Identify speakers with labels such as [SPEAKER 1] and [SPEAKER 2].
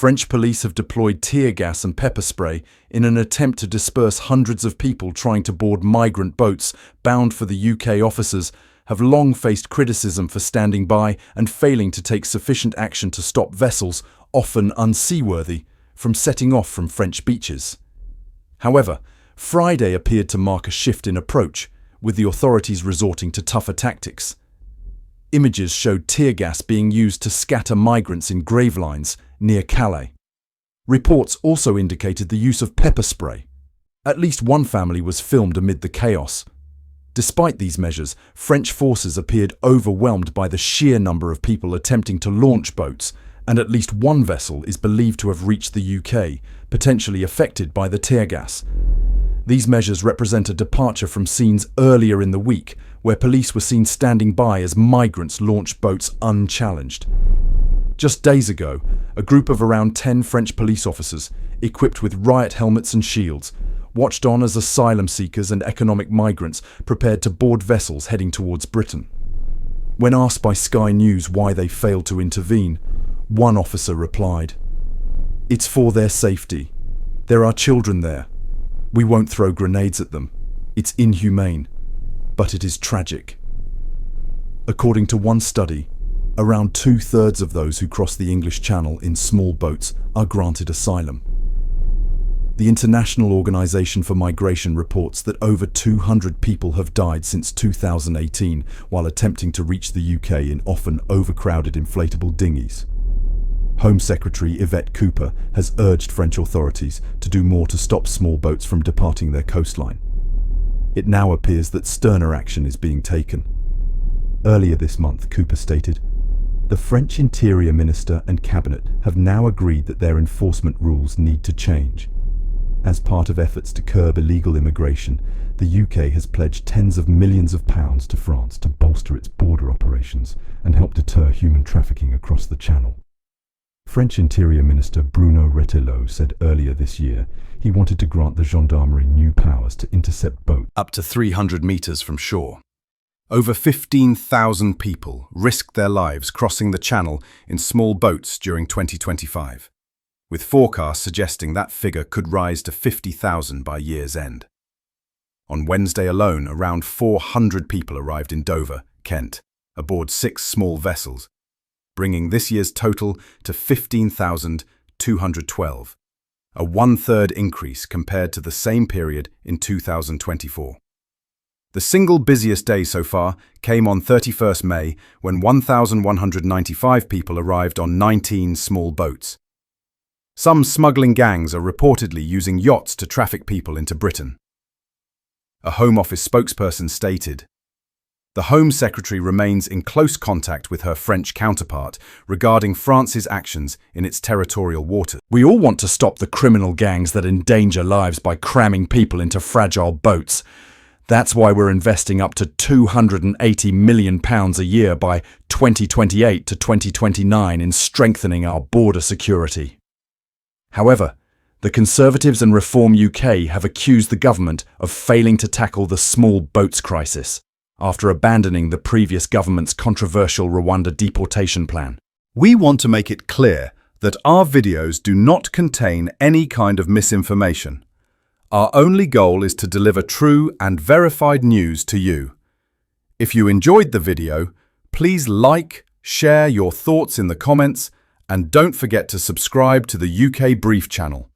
[SPEAKER 1] French police have deployed tear gas and pepper spray in an attempt to disperse hundreds of people trying to board migrant boats bound for the UK. Officers have long faced criticism for standing by and failing to take sufficient action to stop vessels, often unseaworthy, from setting off from French beaches. However, Friday appeared to mark a shift in approach, with the authorities resorting to tougher tactics. Images showed tear gas being used to scatter migrants in Gravelines near Calais. Reports also indicated the use of pepper spray. At least one family was filmed amid the chaos. Despite these measures, French forces appeared overwhelmed by the sheer number of people attempting to launch boats, and at least one vessel is believed to have reached the UK, potentially affected by the tear gas. These measures represent a departure from scenes earlier in the week, where police were seen standing by as migrants launched boats unchallenged. Just days ago, a group of around 10 French police officers, equipped with riot helmets and shields, watched on as asylum seekers and economic migrants prepared to board vessels heading towards Britain. When asked by Sky News why they failed to intervene, one officer replied, "It's for their safety. There are children there. We won't throw grenades at them. It's inhumane, but it is tragic." According to one study, around 2/3 of those who cross the English Channel in small boats are granted asylum. The International Organization for Migration reports that over 200 people have died since 2018 while attempting to reach the UK in often overcrowded inflatable dinghies. Home Secretary Yvette has urged French authorities to do more to stop small boats from departing their coastline. It now appears that sterner action is being taken. Earlier this month, Cooper stated, "The French Interior Minister and Cabinet have now agreed that their enforcement rules need to change. As part of efforts to curb illegal immigration, the UK has pledged tens of millions of pounds to France to bolster its border operations and help deter human trafficking across the Channel." French Interior Minister Bruno Retailleau said earlier this year he wanted to grant the gendarmerie new powers to intercept boats
[SPEAKER 2] up to 300 meters from shore. Over 15,000 people risked their lives crossing the Channel in small boats during 2025, with forecasts suggesting that figure could rise to 50,000 by year's end. On Wednesday alone, around 400 people arrived in Dover, Kent, aboard 6 small vessels, bringing this year's total to 15,212, a 1/3 increase compared to the same period in 2024. The single busiest day so far came on 31st May, when 1,195 people arrived on 19 small boats. Some smuggling gangs are reportedly using yachts to traffic people into Britain. A Home Office spokesperson stated, "The Home Secretary remains in close contact with her French counterpart regarding France's actions in its territorial waters.
[SPEAKER 1] We all want to stop the criminal gangs that endanger lives by cramming people into fragile boats. That's why we're investing up to £280 million a year by 2028 to 2029 in strengthening our border security." However, the Conservatives and Reform UK have accused the government of failing to tackle the small boats crisis after abandoning the previous government's controversial Rwanda deportation plan.
[SPEAKER 2] We want to make it clear that our videos do not contain any kind of misinformation. Our only goal is to deliver true and verified news to you. If you enjoyed the video, please like, share your thoughts in the comments, and don't forget to subscribe to the UK Brief channel.